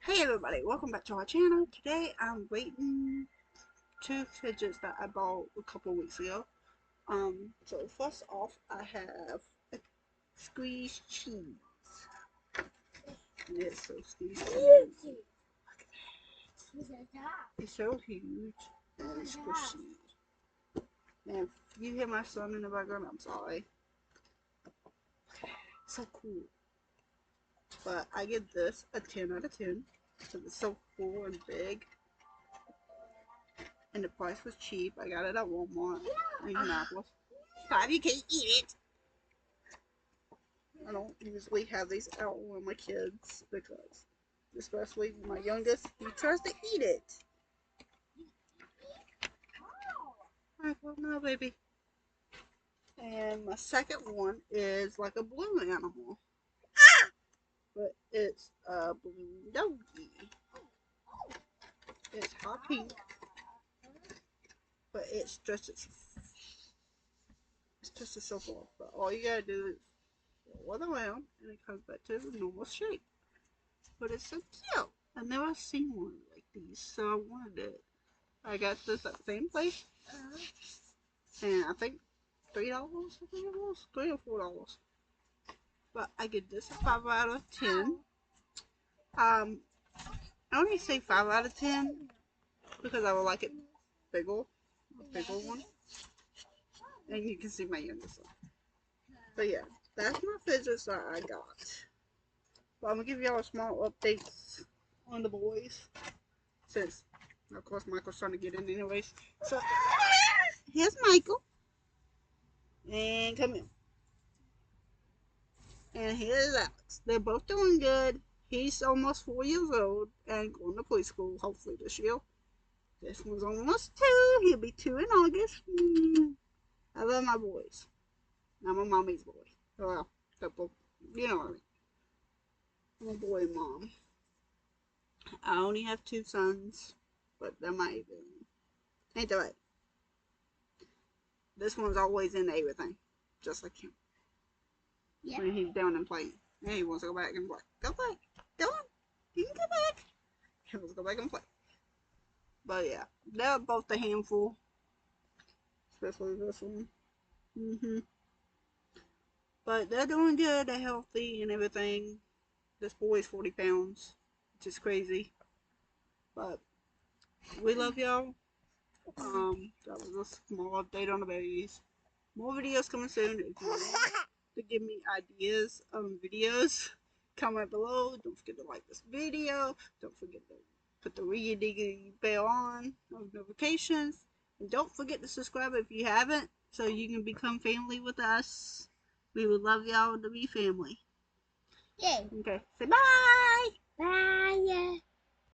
Hey everybody, welcome back to our channel. Today I'm rating two fidgets that I bought a couple weeks ago. So first off I have a squeeze cheese. And it's so squeezed. It's so huge and it's squishy. And if you hear my son in the background, I'm sorry. So cool. But I give this a 10 out of 10 because it's so full and big. And the price was cheap. I got it at Walmart in Indianapolis. Five, you can't eat it. I don't usually have these out with my kids because, especially my youngest, he tries to eat it. Alright, well, no, baby. And my second one is like a blue animal. But it's a blue doggy. It's hot pink. But it stretches itself off. But all you gotta do is roll it around and it comes back to the normal shape. But it's so cute. I've never seen one like these, so I wanted it. I got this at the same place, and I think $3. I think it was $3 or $4. But I get this a 5 out of 10. I only say 5 out of 10 because I would like it bigger, a bigger one. And you can see my youngest one. But yeah, that's my fidgets that I got. But I'm gonna give y'all a small updates on the boys, since of course Michael's trying to get in anyways. So here's Michael, and come in. And here's Alex. They're both doing good. He's almost 4 years old and going to preschool hopefully this year. This one's almost 2. He'll be 2 in August. I love my boys. I'm a mommy's boy. Well, you know what I mean. I'm a boy mom. I only have 2 sons, but they're my even. Ain't that right? This one's always in everything, just like him. Yeah. When he's down and playing. And he wants to go back and play. Go play. Go on. You can go back. He wants to go back and play. But yeah, they're both a handful. Especially this one. But they're doing good. They're healthy and everything. This boy's 40 pounds, which is crazy. But we love y'all. That was a small update on the babies. More videos coming soon. If you want to give me ideas on videos, comment below. Don't forget to like this video. Don't forget to put the ring bell on notifications. And don't forget to subscribe if you haven't, so you can become family with us. We would love y'all to be family. Yay. Okay, say bye. Bye.